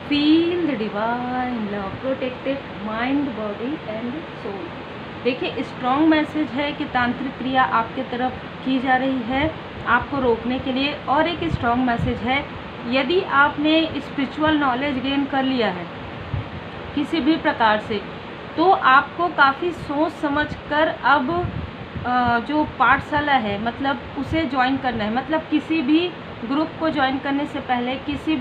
Feel the divine love protected mind body and soul. देखिए strong message है कि तांत्रिक क्रिया आपके तरफ की जा रही है आपको रोकने के लिए। और एक स्ट्रॉन्ग मैसेज है, यदि आपने स्पिरिचुअल नॉलेज गेन कर लिया है किसी भी प्रकार से, तो आपको काफ़ी सोच समझ कर अब जो पाठशाला है मतलब उसे ज्वाइन करना है। मतलब किसी भी ग्रुप को ज्वाइन करने से पहले किसी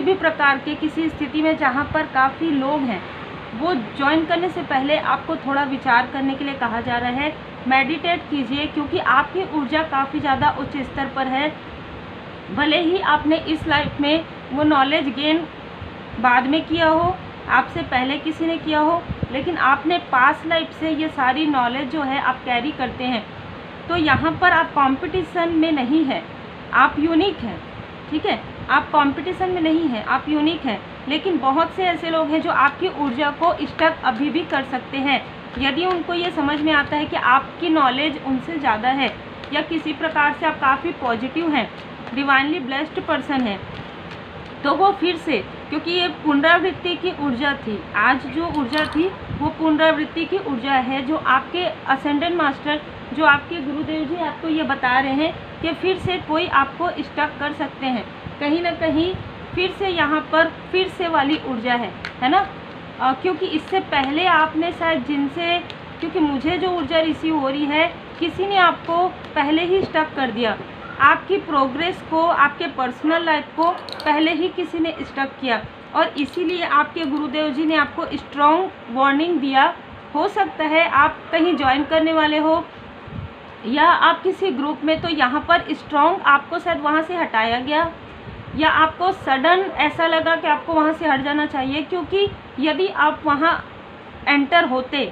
भी प्रकार के किसी स्थिति में जहाँ पर काफ़ी लोग हैं, वो ज्वाइन करने से पहले आपको थोड़ा विचार करने के लिए कहा जा रहा है। मेडिटेट कीजिए, क्योंकि आपकी ऊर्जा काफ़ी ज़्यादा उच्च स्तर पर है। भले ही आपने इस लाइफ में वो नॉलेज गेन बाद में किया हो, आपसे पहले किसी ने किया हो, लेकिन आपने पास्ट लाइफ से ये सारी नॉलेज जो है आप कैरी करते हैं। तो यहाँ पर आप कंपटीशन में नहीं है, आप यूनिक हैं। ठीक है, आप कंपटीशन में नहीं हैं, आप यूनिक हैं। लेकिन बहुत से ऐसे लोग हैं जो आपकी ऊर्जा को स्टक अभी भी कर सकते हैं, यदि उनको ये समझ में आता है कि आपकी नॉलेज उनसे ज़्यादा है या किसी प्रकार से आप काफ़ी पॉजिटिव हैं, डिवाइनली ब्लेस्ड पर्सन है, तो वो फिर से, क्योंकि ये पुनरावृत्ति की ऊर्जा थी, आज जो ऊर्जा थी वो पुनरावृत्ति की ऊर्जा है, जो आपके असेंडेंट मास्टर, जो आपके गुरुदेव जी आपको ये बता रहे हैं कि फिर से कोई आपको स्टक कर सकते हैं कहीं ना कहीं। फिर से यहाँ पर फिर से वाली ऊर्जा है ना। क्योंकि इससे पहले आपने शायद जिनसे, क्योंकि मुझे जो ऊर्जा रिसीव हो रही है, किसी ने आपको पहले ही स्टक कर दिया, आपकी प्रोग्रेस को, आपके पर्सनल लाइफ को पहले ही किसी ने स्टक किया, और इसीलिए आपके गुरुदेव जी ने आपको स्ट्रॉन्ग वार्निंग दिया। हो सकता है आप कहीं ज्वाइन करने वाले हो या आप किसी ग्रुप में, तो यहाँ पर स्ट्रॉन्ग आपको शायद वहाँ से हटाया गया, या आपको सडन ऐसा लगा कि आपको वहाँ से हट जाना चाहिए, क्योंकि यदि आप वहाँ एंटर होते,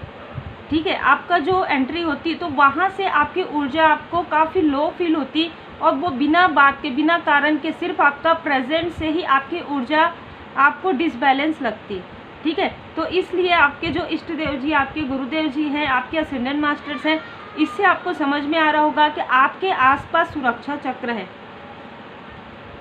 ठीक है, आपका जो एंट्री होती, तो वहाँ से आपकी ऊर्जा आपको काफ़ी लो फील होती, और वो बिना बात के, बिना कारण के, सिर्फ आपका प्रेजेंट से ही आपकी ऊर्जा आपको डिसबैलेंस लगती। ठीक है, तो इसलिए आपके जो इष्ट देव जी, आपके गुरुदेव जी हैं, आपके असेंडेंट मास्टर्स हैं, इससे आपको समझ में आ रहा होगा कि आपके आसपास सुरक्षा चक्र है,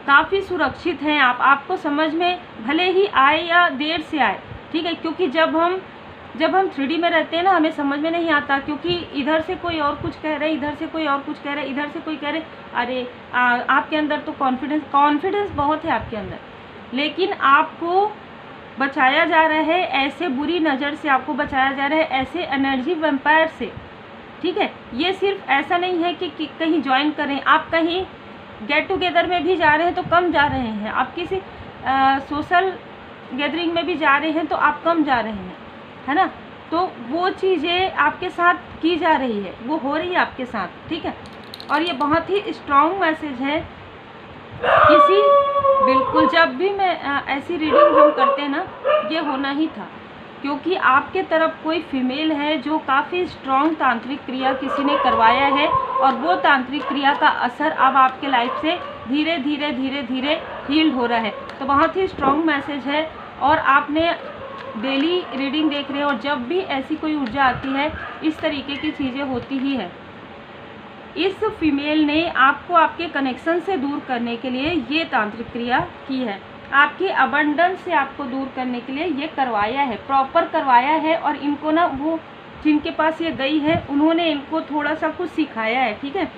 काफ़ी सुरक्षित हैं आप। आपको समझ में भले ही आए या देर से आए, ठीक है, क्योंकि जब हम 3D में रहते हैं ना, हमें समझ में नहीं आता, क्योंकि इधर से कोई और कुछ कह रहे, इधर से कोई और कुछ कह रहे, इधर से कोई कह रहे, अरे आपके अंदर तो कॉन्फिडेंस बहुत है आपके अंदर, लेकिन आपको बचाया जा रहा है ऐसे बुरी नज़र से, आपको बचाया जा रहा है ऐसे एनर्जी वैम्पायर से। ठीक है, ये सिर्फ ऐसा नहीं है कि कहीं ज्वाइन करें, आप कहीं गेट टुगेदर में भी जा रहे हैं तो कम जा रहे हैं, आप किसी सोशल गैदरिंग में भी जा रहे हैं तो आप कम जा रहे हैं, है ना। तो वो चीज़ें आपके साथ की जा रही है, वो हो रही है आपके साथ। ठीक है, और ये बहुत ही स्ट्रॉन्ग मैसेज है। बिल्कुल, जब भी मैं ऐसी रीडिंग हम करते हैं ना, ये होना ही था, क्योंकि आपके तरफ कोई फीमेल है जो काफ़ी स्ट्रॉन्ग तांत्रिक क्रिया किसी ने करवाया है, और वो तांत्रिक क्रिया का असर अब आपके लाइफ से धीरे धीरे धीरे धीरे हील्ड हो रहा है। तो बहुत ही स्ट्रॉन्ग मैसेज है, और आपने डेली रीडिंग देख रहे हो, और जब भी ऐसी कोई ऊर्जा आती है, इस तरीके की चीज़ें होती ही है। इस फीमेल ने आपको आपके कनेक्शन से दूर करने के लिए ये तांत्रिक क्रिया की है, आपकी अबंडेंस से आपको दूर करने के लिए ये करवाया है, प्रॉपर करवाया है। और इनको ना, वो जिनके पास ये गई है, उन्होंने इनको थोड़ा सा कुछ सिखाया है। ठीक है,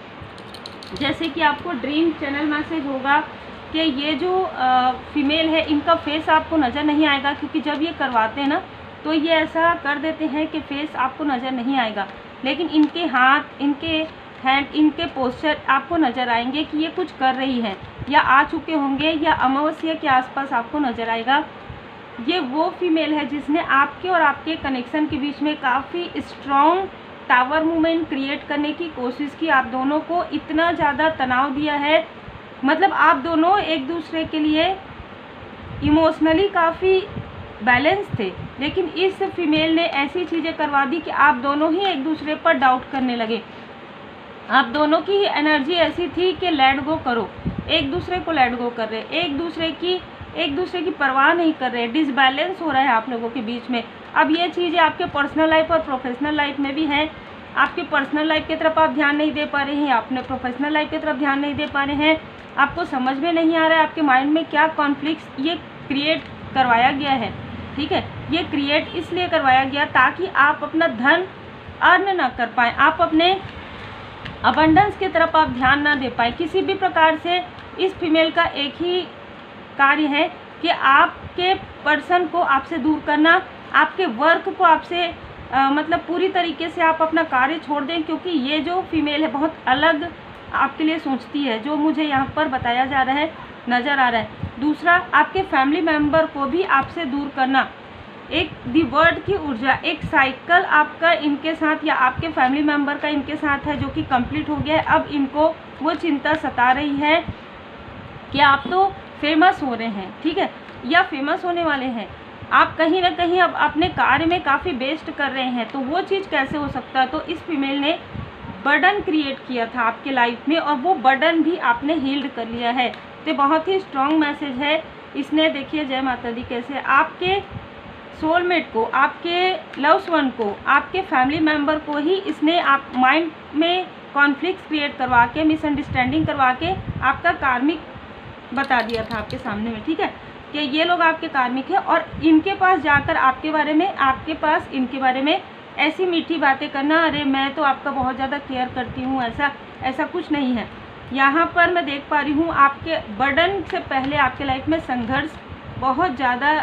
जैसे कि आपको ड्रीम चैनल मैसेज होगा कि ये जो फीमेल है, इनका फेस आपको नज़र नहीं आएगा, क्योंकि जब ये करवाते हैं ना, तो ये ऐसा कर देते हैं कि फेस आपको नज़र नहीं आएगा, लेकिन इनके हाथ, इनके हैंड, इनके पोस्चर आपको नज़र आएंगे कि ये कुछ कर रही हैं, या आ चुके होंगे, या अमावस्या के आसपास आपको नज़र आएगा। ये वो फीमेल है जिसने आपके और आपके कनेक्शन के बीच में काफ़ी स्ट्रॉन्ग टावर मूवमेंट क्रिएट करने की कोशिश की, आप दोनों को इतना ज़्यादा तनाव दिया है, मतलब आप दोनों एक दूसरे के लिए इमोशनली काफ़ी बैलेंस थे, लेकिन इस फीमेल ने ऐसी चीज़ें करवा दी कि आप दोनों ही एक दूसरे पर डाउट करने लगे। आप दोनों की एनर्जी ऐसी थी कि लेट गो करो, एक दूसरे को लेट गो कर रहे, एक दूसरे की परवाह नहीं कर रहे, डिसबैलेंस हो रहा है आप लोगों के बीच में। अब ये चीज़ें आपके पर्सनल लाइफ और प्रोफेशनल लाइफ में भी हैं, आपके पर्सनल लाइफ की तरफ आप ध्यान नहीं दे पा रहे हैं, अपने प्रोफेशनल लाइफ की तरफ ध्यान नहीं दे पा रहे हैं, आपको समझ में नहीं आ रहा है आपके माइंड में क्या कॉन्फ्लिक्ट ये क्रिएट करवाया गया है। ठीक है, ये क्रिएट इसलिए करवाया गया ताकि आप अपना धन अर्न ना कर पाएँ, आप अपने अबंडेंस की तरफ आप ध्यान ना दे पाएँ। किसी भी प्रकार से इस फीमेल का एक ही कार्य है कि आपके पर्सन को आपसे दूर करना, आपके वर्क को आपसे मतलब पूरी तरीके से आप अपना कार्य छोड़ दें, क्योंकि ये जो फीमेल है बहुत अलग आपके लिए सोचती है, जो मुझे यहाँ पर बताया जा रहा है, नज़र आ रहा है। दूसरा, आपके फैमिली मेम्बर को भी आपसे दूर करना, एक दी वर्ड की ऊर्जा, एक साइकिल आपका इनके साथ या आपके फैमिली मेम्बर का इनके साथ है जो कि कंप्लीट हो गया है। अब इनको वो चिंता सता रही है कि आप तो फेमस हो रहे हैं, ठीक है, या फेमस होने वाले हैं, आप कहीं ना कहीं अब अपने कार्य में काफ़ी बेस्ट कर रहे हैं, तो वो चीज़ कैसे हो सकता है। तो इस फीमेल ने बर्डन क्रिएट किया था आपके लाइफ में और वो बर्डन भी आपने हील्ड कर लिया है। तो बहुत ही स्ट्रॉन्ग मैसेज है इसने। देखिए जय माता दी, कैसे आपके सोलमेट को, आपके लव्स वन को, आपके फैमिली मेम्बर को ही इसने आप माइंड में कॉन्फ्लिक्ट क्रिएट करवा के, मिसअंडरस्टैंडिंग करवा के आपका कार्मिक बता दिया था आपके सामने में। ठीक है, कि ये लोग आपके कार्मिक हैं और इनके पास जाकर आपके बारे में, आपके पास इनके बारे में ऐसी मीठी बातें करना, अरे मैं तो आपका बहुत ज़्यादा केयर करती हूँ, ऐसा कुछ नहीं है। यहाँ पर मैं देख पा रही हूँ आपके बर्डन से पहले आपके लाइफ में संघर्ष बहुत ज़्यादा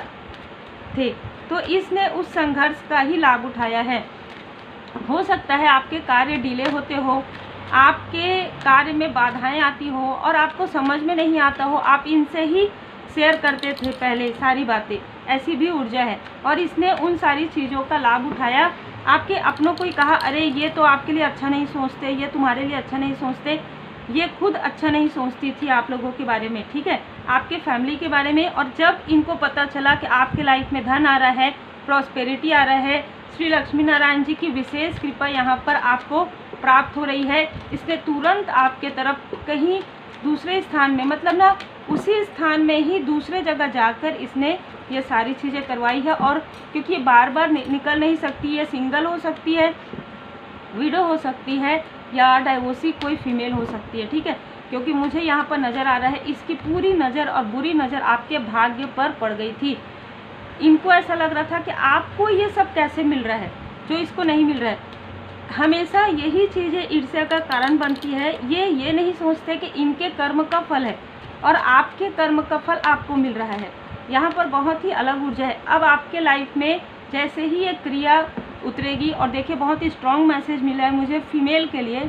थे, तो इसने उस संघर्ष का ही लाभ उठाया है। हो सकता है आपके कार्य डिले होते हो, आपके कार्य में बाधाएं आती हो और आपको समझ में नहीं आता हो, आप इनसे ही शेयर करते थे पहले सारी बातें, ऐसी भी ऊर्जा है। और इसने उन सारी चीज़ों का लाभ उठाया, आपके अपनों को ही कहा, अरे ये तो आपके लिए अच्छा नहीं सोचते, ये तुम्हारे लिए अच्छा नहीं सोचते, ये खुद अच्छा नहीं सोचती थी आप लोगों के बारे में, ठीक है, आपके फैमिली के बारे में। और जब इनको पता चला कि आपके लाइफ में धन आ रहा है, प्रॉस्पेरिटी आ रहा है, श्री लक्ष्मी नारायण जी की विशेष कृपा यहाँ पर आपको प्राप्त हो रही है, इसने तुरंत आपके तरफ कहीं दूसरे स्थान में, मतलब ना उसी स्थान में ही दूसरे जगह जाकर इसने ये सारी चीज़ें करवाई है। और क्योंकि बार बार निकल नहीं सकती है, सिंगल हो सकती है, विडो हो सकती है, या डाइवोर्सी कोई फीमेल हो सकती है, ठीक है, क्योंकि मुझे यहाँ पर नज़र आ रहा है इसकी पूरी नज़र और बुरी नज़र आपके भाग्य पर पड़ गई थी। इनको ऐसा लग रहा था कि आपको ये सब कैसे मिल रहा है जो इसको नहीं मिल रहा है। हमेशा यही चीज़ें ईर्ष्या का कारण बनती है, ये नहीं सोचते कि इनके कर्म का फल है और आपके कर्म का फल आपको मिल रहा है। यहाँ पर बहुत ही अलग ऊर्जा है। अब आपके लाइफ में जैसे ही ये क्रिया उतरेगी, और देखिए बहुत ही स्ट्रॉन्ग मैसेज मिला है मुझे फीमेल के लिए,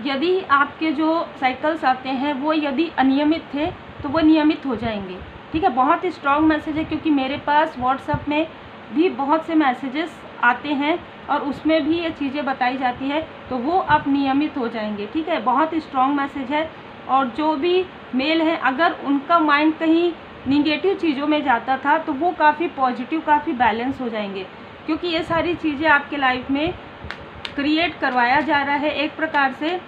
यदि आपके जो साइकिल्स आते हैं वो यदि अनियमित थे तो वो नियमित हो जाएंगे, ठीक है, बहुत ही स्ट्रॉन्ग मैसेज है। क्योंकि मेरे पास व्हाट्सएप में भी बहुत से मैसेजेस आते हैं और उसमें भी ये चीज़ें बताई जाती है, तो वो अब नियमित हो जाएंगे, ठीक है, बहुत ही स्ट्रॉन्ग मैसेज है। और जो भी मेल हैं, अगर उनका माइंड कहीं निगेटिव चीज़ों में जाता था तो वो काफ़ी पॉजिटिव, काफ़ी बैलेंस हो जाएंगे, क्योंकि ये सारी चीज़ें आपके लाइफ में क्रिएट करवाया जा रहा है, एक प्रकार से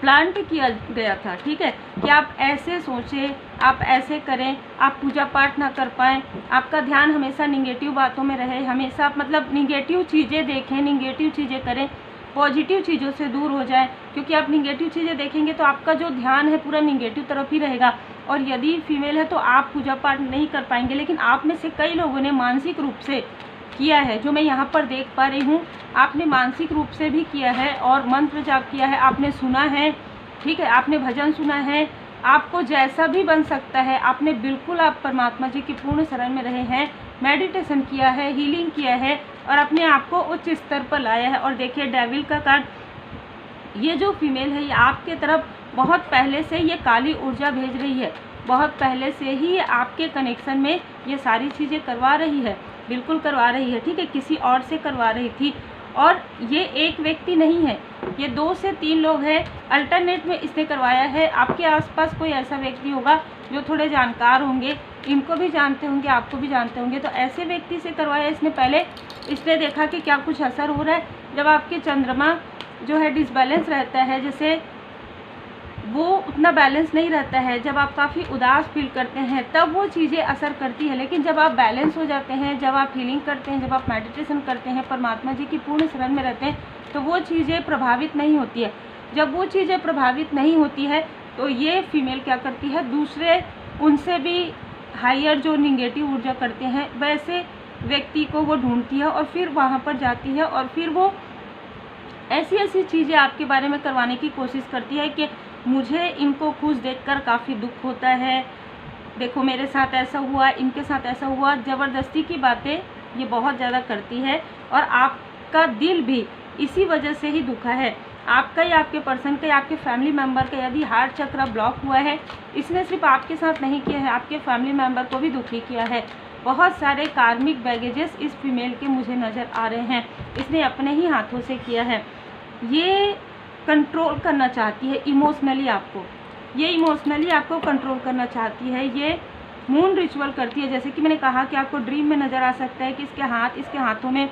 प्लांट किया गया था, ठीक है, कि आप ऐसे सोचें, आप ऐसे करें, आप पूजा पाठ ना कर पाएँ, आपका ध्यान हमेशा निगेटिव बातों में रहे, हमेशा आप मतलब निगेटिव चीज़ें देखें, निगेटिव चीज़ें करें, पॉजिटिव चीज़ों से दूर हो जाए। क्योंकि आप निगेटिव चीज़ें देखेंगे तो आपका जो ध्यान है पूरा निगेटिव तरफ ही रहेगा। और यदि फीमेल है तो आप पूजा पाठ नहीं कर पाएंगे। लेकिन आप में से कई लोगों ने मानसिक रूप से किया है, जो मैं यहाँ पर देख पा रही हूँ, आपने मानसिक रूप से भी किया है और मंत्र जाप किया है, आपने सुना है, ठीक है, आपने भजन सुना है, आपको जैसा भी बन सकता है आपने बिल्कुल, आप परमात्मा जी की पूर्ण शरण में रहे हैं, मेडिटेशन किया है, हीलिंग किया है और अपने आप को उच्च स्तर पर लाया है। और देखिए डेविल का कार्ड, ये जो फीमेल है ये आपके तरफ बहुत पहले से ये काली ऊर्जा भेज रही है, बहुत पहले से ही ये आपके कनेक्शन में ये सारी चीज़ें करवा रही है, बिल्कुल करवा रही है, ठीक है, किसी और से करवा रही थी। और ये एक व्यक्ति नहीं है, ये 2 से 3 लोग हैं, अल्टरनेट में इसने करवाया है। आपके आसपास कोई ऐसा व्यक्ति होगा जो थोड़े जानकार होंगे, इनको भी जानते होंगे, आपको भी जानते होंगे, तो ऐसे व्यक्ति से करवाया इसने पहले। इसने देखा कि क्या कुछ असर हो रहा है। जब आपके चंद्रमा जो है डिसबैलेंस रहता है, जैसे वो उतना बैलेंस नहीं रहता है। जब आप काफ़ी उदास फील करते हैं तब वो चीज़ें असर करती है, लेकिन जब आप बैलेंस हो जाते हैं, जब आप हीलिंग करते हैं, जब आप मेडिटेशन करते हैं, परमात्मा जी की पूर्ण शरण में रहते हैं, तो वो चीज़ें प्रभावित नहीं होती है। जब वो चीज़ें प्रभावित नहीं होती है तो ये फीमेल क्या करती है, दूसरे उनसे भी हायर जो निगेटिव ऊर्जा करते हैं वैसे व्यक्ति को वो ढूंढती है और फिर वहाँ पर जाती है और फिर वो ऐसी ऐसी चीज़ें आपके बारे में करवाने की कोशिश करती है कि मुझे इनको खुश देखकर काफ़ी दुख होता है, देखो मेरे साथ ऐसा हुआ, इनके साथ ऐसा हुआ। ज़बरदस्ती की बातें ये बहुत ज़्यादा करती है और आपका दिल भी इसी वजह से ही दुखा है। आपका या आपके पर्सन का या आपके फैमिली मेम्बर का यदि हार्ट चक्र ब्लॉक हुआ है, इसने सिर्फ आपके साथ नहीं किया है, आपके फैमिली मेम्बर को भी दुखी किया है। बहुत सारे कार्मिक बैगेजेस इस फीमेल के मुझे नज़र आ रहे हैं, इसने अपने ही हाथों से किया है। ये कंट्रोल करना चाहती है इमोशनली आपको, ये इमोशनली आपको कंट्रोल करना चाहती है। ये मून रिचुअल करती है, जैसे कि मैंने कहा कि आपको ड्रीम में नज़र आ सकता है कि इसके हाथों में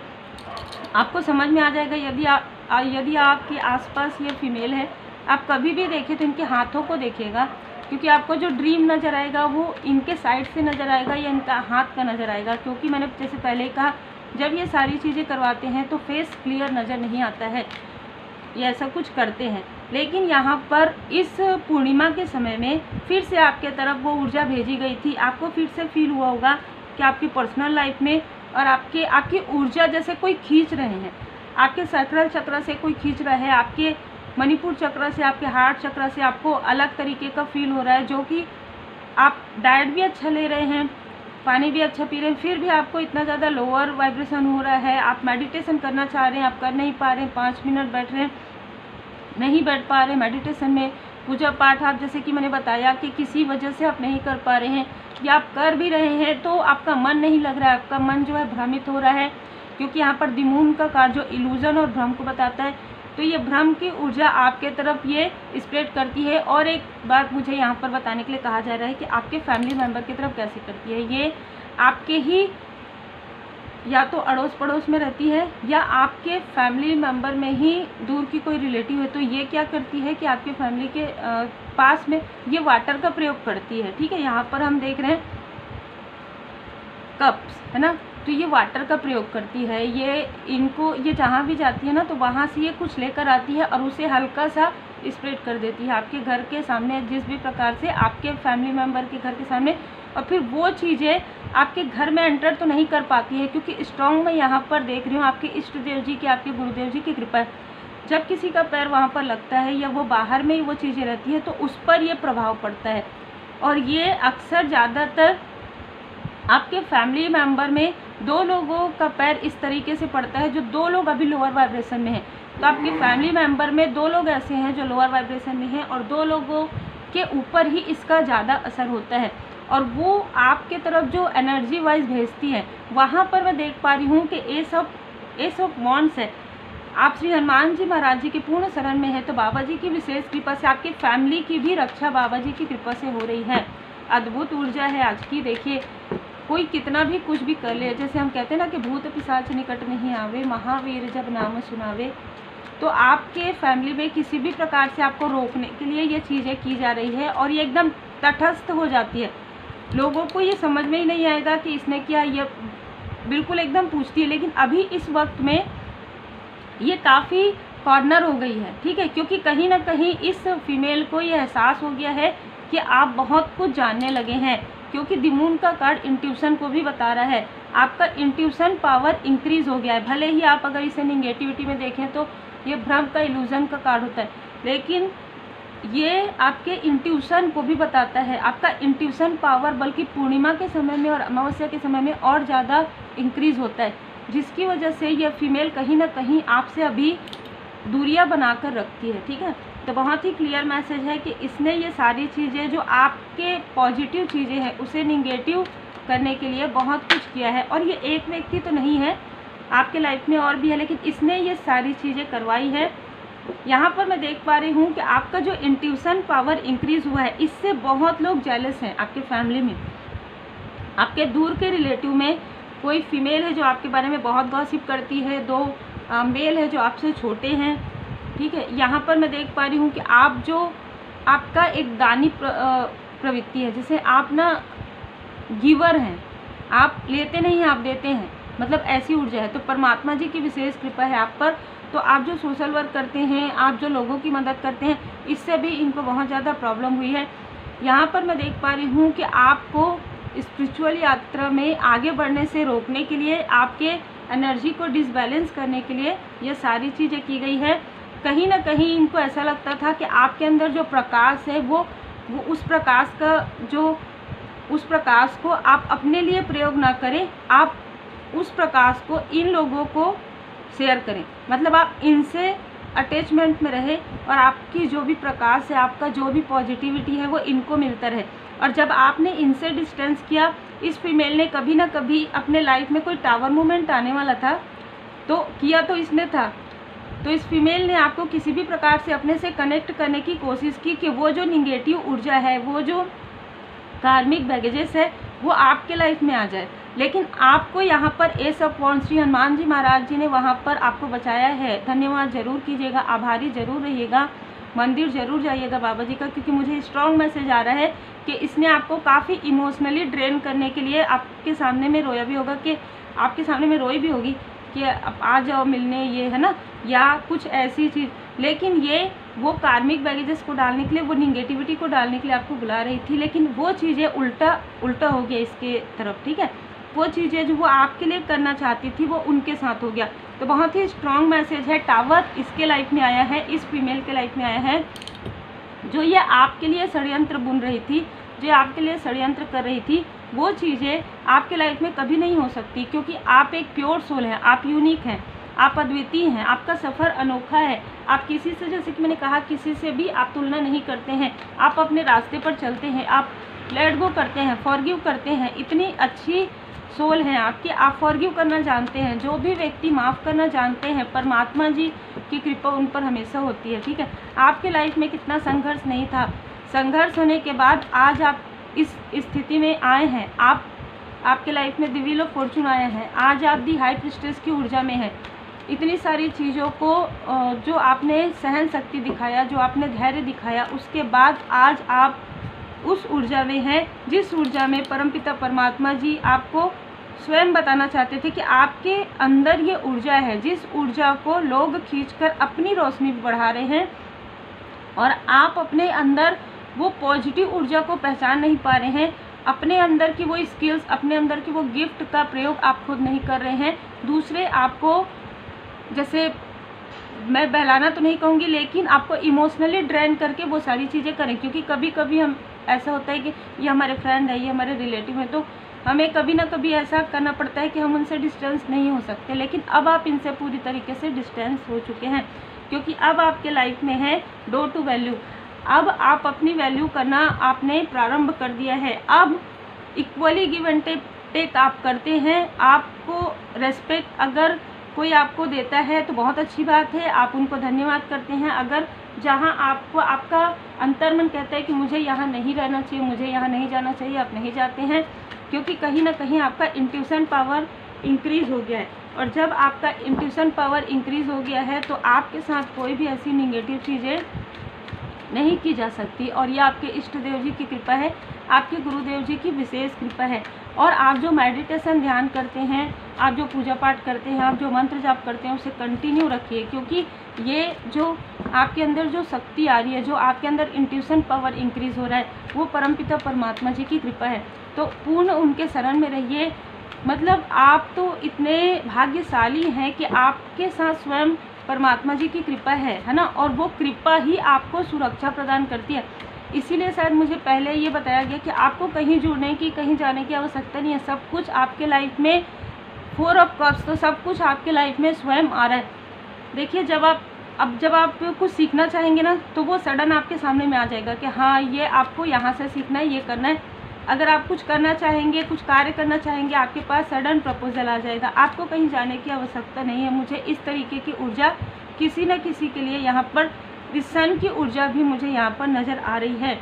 आपको समझ में आ जाएगा। यदि आपके आसपास ये फीमेल है, आप कभी भी देखें तो इनके हाथों को देखिएगा, क्योंकि आपको जो ड्रीम नज़र आएगा वो इनके साइड से नज़र आएगा या इनका हाथ का नज़र आएगा। क्योंकि मैंने जैसे पहले ही कहा, जब ये सारी चीज़ें करवाते हैं तो फेस क्लियर नज़र नहीं आता है, ये ऐसा कुछ करते हैं। लेकिन यहाँ पर इस पूर्णिमा के समय में फिर से आपके तरफ वो ऊर्जा भेजी गई थी। आपको फिर से फील हुआ होगा कि आपकी पर्सनल लाइफ में और आपकी ऊर्जा जैसे कोई खींच रहे हैं, आपके सैक्रल चक्र से कोई खींच रहा है, आपके मणिपुर चक्र से, आपके हार्ट चक्र से आपको अलग तरीके का फील हो रहा है। जो कि आप डाइट भी अच्छा ले रहे हैं, पानी भी अच्छा पी रहे हैं, फिर भी आपको इतना ज़्यादा लोअर वाइब्रेशन हो रहा है। आप मेडिटेशन करना चाह रहे हैं, आप कर नहीं पा रहे हैं, 5 मिनट बैठ रहे हैं, नहीं बैठ पा रहे मेडिटेशन में। पूजा पाठ आप जैसे कि मैंने बताया कि किसी वजह से आप नहीं कर पा रहे हैं, या आप कर भी रहे हैं तो आपका मन नहीं लग रहा है, आपका मन जो है भ्रमित हो रहा है। क्योंकि यहाँ पर दिमून का कार्ड जो इल्यूजन और भ्रम को बताता है, तो ये भ्रम की ऊर्जा आपके तरफ ये स्प्रेड करती है। और एक बात मुझे यहाँ पर बताने के लिए कहा जा रहा है कि आपके फैमिली मेम्बर की तरफ कैसे करती है। ये आपके ही या तो अड़ोस पड़ोस में रहती है या आपके फैमिली मेम्बर में ही दूर की कोई रिलेटिव है, तो ये क्या करती है कि आपके फैमिली के पास में ये वाटर का प्रयोग करती है। ठीक है, यहाँ पर हम देख रहे हैं कप्स, है ना, तो ये वाटर का प्रयोग करती है। ये जहाँ भी जाती है ना, तो वहाँ से ये कुछ लेकर आती है और उसे हल्का सा स्प्रेड कर देती है आपके घर के सामने, जिस भी प्रकार से आपके फैमिली मेम्बर के घर के सामने। और फिर वो चीज़ें आपके घर में एंटर तो नहीं कर पाती है, क्योंकि स्ट्रॉन्ग मैं यहाँ पर देख रही हूँ आपके इष्ट देव जी की, आपके गुरुदेव जी की कृपा है। जब किसी का पैर वहाँ पर लगता है या वो बाहर में ही वो चीज़ें रहती है, तो उस पर ये प्रभाव पड़ता है। और ये अक्सर ज़्यादातर आपके फैमिली मेम्बर में 2 लोगों का पैर इस तरीके से पड़ता है, जो 2 लोग अभी लोअर वाइब्रेशन में हैं। तो आपके फैमिली मेम्बर में 2 लोग ऐसे हैं जो लोअर वाइब्रेशन में हैं, और 2 लोगों के ऊपर ही इसका ज़्यादा असर होता है। और वो आपके तरफ जो एनर्जी वाइज भेजती है, वहाँ पर मैं देख पा रही हूँ कि एस ऑफ वॉन्ड्स है। आप श्री हनुमान जी महाराज जी की पूर्ण शरण में है, तो बाबा जी की विशेष कृपा से आपकी फैमिली की भी रक्षा बाबा जी की कृपा से हो रही है। अद्भुत ऊर्जा है आज की। देखिए, कोई कितना भी कुछ भी कर ले, जैसे हम कहते हैं ना कि भूत पिशाच निकट नहीं आवे, महावीर जब नाम सुनावे, तो आपके फैमिली में किसी भी प्रकार से आपको रोकने के लिए ये चीज़ें की जा रही है। और ये एकदम तटस्थ हो जाती है, लोगों को ये समझ में ही नहीं आएगा कि इसने किया, ये बिल्कुल एकदम पूछती है। लेकिन अभी इस वक्त में ये काफ़ी कॉर्नर हो गई है, ठीक है, क्योंकि कहीं ना कहीं इस फीमेल को ये एहसास हो गया है कि आप बहुत कुछ जानने लगे हैं। क्योंकि दिमून का कार्ड इंट्यूशन को भी बता रहा है, आपका इंट्यूशन पावर इंक्रीज़ हो गया है। भले ही आप अगर इसे निगेटिविटी में देखें तो ये भ्रम का इल्यूजन का कार्ड होता है, लेकिन ये आपके इंट्यूशन को भी बताता है। आपका इंट्यूशन पावर बल्कि पूर्णिमा के समय में और अमावस्या के समय में और ज़्यादा इंक्रीज़ होता है, जिसकी वजह से यह फीमेल कहीं ना कहीं आपसे अभी दूरियां बनाकर रखती है। ठीक है, तो बहुत ही क्लियर मैसेज है कि इसने ये सारी चीज़ें जो आपके पॉजिटिव चीज़ें हैं उसे निगेटिव करने के लिए बहुत कुछ किया है। और ये एक व्यक्ति तो नहीं है, आपके लाइफ में और भी है, लेकिन इसने ये सारी चीज़ें करवाई है। यहाँ पर मैं देख पा रही हूँ कि आपका जो इंट्यूशन पावर इंक्रीज़ हुआ है, इससे बहुत लोग जेलस हैं आपके फैमिली में। आपके दूर के रिलेटिव में कोई फीमेल है जो आपके बारे में बहुत गॉसिप करती है, 2 मेल है जो आपसे छोटे हैं। ठीक है, यहाँ पर मैं देख पा रही हूँ कि आप जो आपका एक दानी प्रवृत्ति है, जैसे आप ना गिवर हैं, आप लेते नहीं हैं, आप देते हैं, मतलब ऐसी ऊर्जा है। तो परमात्मा जी की विशेष कृपा है आप पर। तो आप जो सोशल वर्क करते हैं, आप जो लोगों की मदद करते हैं, इससे भी इनको बहुत ज़्यादा प्रॉब्लम हुई है। यहाँ पर मैं देख पा रही हूँ कि आपको स्पिरिचुअल यात्रा में आगे बढ़ने से रोकने के लिए, आपके एनर्जी को डिसबैलेंस करने के लिए ये सारी चीज़ें की गई है। कहीं ना कहीं इनको ऐसा लगता था कि आपके अंदर जो प्रकाश है वो उस प्रकाश को आप अपने लिए प्रयोग ना करें, आप उस प्रकाश को इन लोगों को शेयर करें। मतलब आप इनसे अटैचमेंट में रहे और आपकी जो भी प्रकाश है, आपका जो भी पॉजिटिविटी है वो इनको मिलता रहे। और जब आपने इनसे डिस्टेंस किया, इस फीमेल ने कभी ना कभी अपने लाइफ में कोई टावर मोमेंट आने वाला था, तो किया तो इसने था, तो इस फीमेल ने आपको किसी भी प्रकार से अपने से कनेक्ट करने की कोशिश की कि वो जो निगेटिव ऊर्जा है, वो जो कार्मिक बैगेजेस है, वो आपके लाइफ में आ जाए। लेकिन आपको यहाँ पर श्री हनुमान जी महाराज जी ने वहाँ पर आपको बचाया है। धन्यवाद जरूर कीजिएगा, आभारी जरूर रहिएगा, मंदिर जरूर जाइएगा बाबा जी का, क्योंकि मुझे स्ट्रॉन्ग मैसेज आ रहा है कि इसने आपको काफ़ी इमोशनली ड्रेन करने के लिए आपके सामने में रोया भी होगा, कि आपके सामने में रोई भी होगी कि आ जाओ मिलने, ये है ना, या कुछ ऐसी चीज़। लेकिन ये वो कार्मिक बैगेजेस को डालने के लिए, वो निगेटिविटी को डालने के लिए आपको बुला रही थी, लेकिन वो चीज़ें उल्टा हो गया इसके तरफ। ठीक है, वो चीज़ें जो वो आपके लिए करना चाहती थी वो उनके साथ हो गया। तो बहुत ही स्ट्रॉन्ग मैसेज है, टावर इसके लाइफ में आया है, इस फीमेल के लाइफ में आया है, जो ये आपके लिए षड्यंत्र बुन रही थी, जो आपके लिए षड्यंत्र कर रही थी, वो चीज़ें आपके लाइफ में कभी नहीं हो सकती, क्योंकि आप एक प्योर सोल हैं, आप यूनिक हैं, आप अद्वितीय हैं, आपका सफ़र अनोखा है। आप किसी से, जैसे कि मैंने कहा, किसी से भी आप तुलना नहीं करते हैं, आप अपने रास्ते पर चलते हैं, आप लेट गो करते हैं, फॉरगिव करते हैं। इतनी अच्छी सोल हैं आपकी, आप फॉरगिव करना जानते हैं, जो भी व्यक्ति माफ़ करना जानते हैं, परमात्मा जी की कृपा उन पर हमेशा होती है। ठीक है, आपके लाइफ में कितना संघर्ष नहीं था, संघर्ष होने के बाद आज आप इस स्थिति में आए हैं, आपके लाइफ में द व्हील ऑफ फॉर्चून आया है, आज आप दी हाई प्रिस्टेस की ऊर्जा में हैं। इतनी सारी चीज़ों को जो आपने सहन शक्ति दिखाया, जो आपने धैर्य दिखाया, उसके बाद आज आप उस ऊर्जा में हैं जिस ऊर्जा में परमपिता परमात्मा जी आपको स्वयं बताना चाहते थे कि आपके अंदर ये ऊर्जा है, जिस ऊर्जा को लोग खींचकर अपनी रोशनी बढ़ा रहे हैं, और आप अपने अंदर वो पॉजिटिव ऊर्जा को पहचान नहीं पा रहे हैं। अपने अंदर की वो स्किल्स, अपने अंदर की वो गिफ्ट का प्रयोग आप खुद नहीं कर रहे हैं। दूसरे आपको, जैसे मैं बहलाना तो नहीं कहूँगी, लेकिन आपको इमोशनली ड्रेन करके वो सारी चीज़ें करें, क्योंकि कभी कभी हम ऐसा होता है कि ये हमारे फ्रेंड है, ये हमारे रिलेटिव है, तो हमें कभी ना कभी ऐसा करना पड़ता है कि हम उनसे डिस्टेंस नहीं हो सकते। लेकिन अब आप इनसे पूरी तरीके से डिस्टेंस हो चुके हैं, क्योंकि अब आपके लाइफ में है डोर टू वैल्यू। अब आप अपनी वैल्यू करना आपने प्रारंभ कर दिया है। अब इक्वली गिव एंड टेक आप करते हैं। आपको रेस्पेक्ट अगर कोई आपको देता है तो बहुत अच्छी बात है, आप उनको धन्यवाद करते हैं। अगर जहां आपको आपका अंतर्मन कहता है कि मुझे यहाँ नहीं रहना चाहिए, मुझे यहाँ नहीं जाना चाहिए, आप नहीं जाते हैं, क्योंकि कहीं ना कहीं आपका इंट्यूशन पावर इंक्रीज़ हो गया है। और जब आपका इंट्यूशन पावर इंक्रीज़ हो गया है तो आपके साथ कोई भी ऐसी निगेटिव चीज़ें नहीं की जा सकती। और ये आपके इष्ट देव जी की कृपा है, आपके गुरुदेव जी की विशेष कृपा है। और आप जो मेडिटेशन ध्यान करते हैं, आप जो पूजा पाठ करते हैं, आप जो मंत्र जाप करते हैं, उसे कंटिन्यू रखिए, क्योंकि ये जो आपके अंदर जो शक्ति आ रही है, जो आपके अंदर इंट्यूशन पावर इंक्रीज़ हो रहा है, वो परमपिता परमात्मा जी की कृपा है। तो पूर्ण उनके शरण में रहिए। मतलब आप तो इतने भाग्यशाली हैं कि आपके साथ स्वयं परमात्मा जी की कृपा है ना, और वो कृपा ही आपको सुरक्षा प्रदान करती है। इसीलिए शायद मुझे पहले ये बताया गया कि आपको कहीं जुड़ने की, कहीं जाने की आवश्यकता नहीं है। सब कुछ आपके लाइफ में, 4 ऑफ कप्स, तो सब कुछ आपके लाइफ में स्वयं आ रहा है। देखिए, जब आप कुछ सीखना चाहेंगे ना, तो वो सडन आपके सामने में आ जाएगा कि हाँ, ये आपको यहाँ से सीखना है, ये करना है। अगर आप कुछ करना चाहेंगे, कुछ कार्य करना चाहेंगे, आपके पास सडन प्रपोजल आ जाएगा। आपको कहीं जाने की आवश्यकता नहीं है। मुझे इस तरीके की ऊर्जा किसी न किसी के लिए यहाँ पर, इस सन की ऊर्जा भी मुझे यहाँ पर नज़र आ रही है।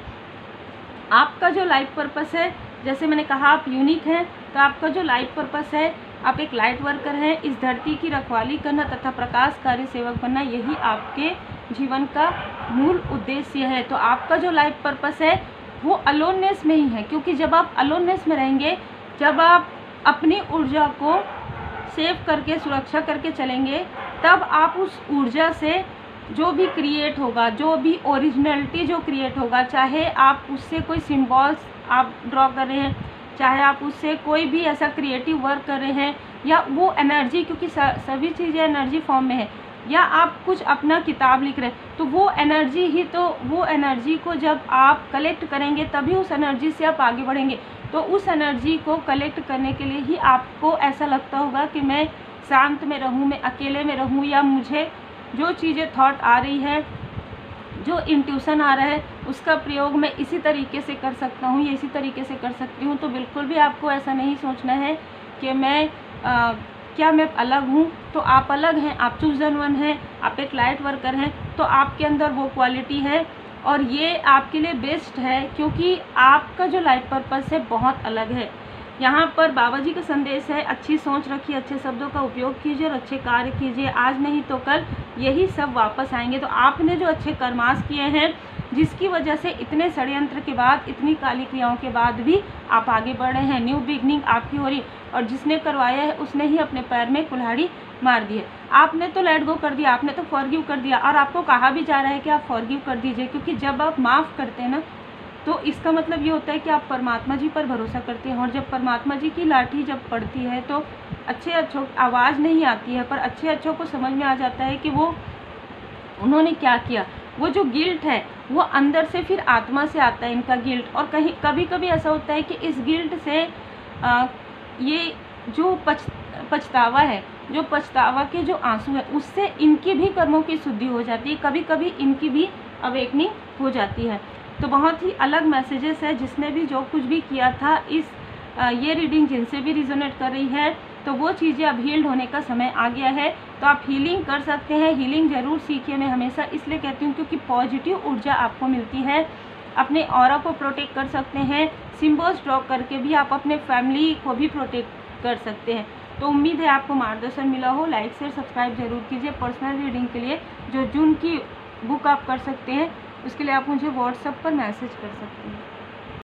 आपका जो लाइफ पर्पस है, जैसे मैंने कहा आप यूनिक हैं, तो आपका जो लाइफ पर्पस है आप एक लाइट वर्कर हैं। इस धरती की रखवाली करना तथा प्रकाशकारी सेवक बनना, यही आपके जीवन का मूल उद्देश्य है। तो आपका जो लाइफ पर्पस है वो अलोननेस में ही है, क्योंकि जब आप अलोननेस में रहेंगे, जब आप अपनी ऊर्जा को सेव करके सुरक्षा करके चलेंगे, तब आप उस ऊर्जा से जो भी क्रिएट होगा, जो भी ओरिजिनलिटी जो क्रिएट होगा, चाहे आप उससे कोई सिम्बॉल्स आप ड्रॉ कर रहे हैं, चाहे आप उससे कोई भी ऐसा क्रिएटिव वर्क कर रहे हैं, या वो एनर्जी, क्योंकि सभी चीज़ें एनर्जी फॉर्म में है, या आप कुछ अपना किताब लिख रहे हैं, तो वो एनर्जी ही, तो वो एनर्जी को जब आप कलेक्ट करेंगे तभी उस एनर्जी से आप आगे बढ़ेंगे। तो उस एनर्जी को कलेक्ट करने के लिए ही आपको ऐसा लगता होगा कि मैं शांत में रहूं, मैं अकेले में रहूं, या मुझे जो चीज़ें थॉट आ रही है, जो इंट्यूशन आ रहा है, उसका प्रयोग मैं इसी तरीके से कर सकता हूँ, या इसी तरीके से कर सकती हूँ। तो बिल्कुल भी आपको ऐसा नहीं सोचना है कि मैं क्या मैं अलग हूँ। तो आप अलग हैं, आप चूज़न वन हैं, आप एक लाइट वर्कर हैं, तो आपके अंदर वो क्वालिटी है और ये आपके लिए बेस्ट है, क्योंकि आपका जो लाइफ पर्पस है बहुत अलग है। यहाँ पर बाबा जी का संदेश है, अच्छी सोच रखिए, अच्छे शब्दों का उपयोग कीजिए और अच्छे कार्य कीजिए, आज नहीं तो कल यही सब वापस आएंगे। तो आपने जो अच्छे कर्मास किए हैं, जिसकी वजह से इतने षड्यंत्र के बाद, इतनी काली क्रियाओं के बाद भी आप आगे बढ़ रहे हैं, न्यू बिगनिंग आपकी हो रही, और जिसने करवाया है उसने ही अपने पैर में कुल्हाड़ी मार दी है। आपने तो लेट गो कर दिया, आपने तो फॉरगिव कर दिया, और आपको कहा भी जा रहा है कि आप फॉरगिव कर दीजिए, क्योंकि जब आप माफ़ करते हैं ना, तो इसका मतलब ये होता है कि आप परमात्मा जी पर भरोसा करते हैं। और जब परमात्मा जी की लाठी जब पड़ती है तो अच्छे अच्छों आवाज़ नहीं आती है, पर अच्छे अच्छों को समझ में आ जाता है कि वो उन्होंने क्या किया। वो जो गिल्ट है वो अंदर से फिर आत्मा से आता है, इनका गिल्ट। और कहीं कभी कभी ऐसा होता है कि इस गिल्ट से ये जो पछतावा है, जो पछतावा के जो आंसू है, उससे इनकी भी कर्मों की शुद्धि हो जाती है, कभी कभी इनकी भी अवेकनिंग हो जाती है। तो बहुत ही अलग मैसेजेस है। जिसने भी जो कुछ भी किया था, इस ये रीडिंग जिनसे भी रिजोनेट कर रही है, तो वो चीज़ें अब हील्ड होने का समय आ गया है। तो आप हीलिंग कर सकते हैं। हीलिंग ज़रूर सीखिए, मैं हमेशा इसलिए कहती हूँ क्योंकि पॉजिटिव ऊर्जा आपको मिलती है। अपने ऑरा को प्रोटेक्ट कर सकते हैं, सिम्बल्स ड्रॉ करके भी आप अपने फैमिली को भी प्रोटेक्ट कर सकते हैं। तो उम्मीद है आपको मार्गदर्शन मिला हो। लाइक शेयर सब्सक्राइब जरूर कीजिए। पर्सनल रीडिंग के लिए जो जून की बुक आप कर सकते हैं, उसके लिए आप मुझे व्हाट्सएप पर मैसेज कर सकते हैं।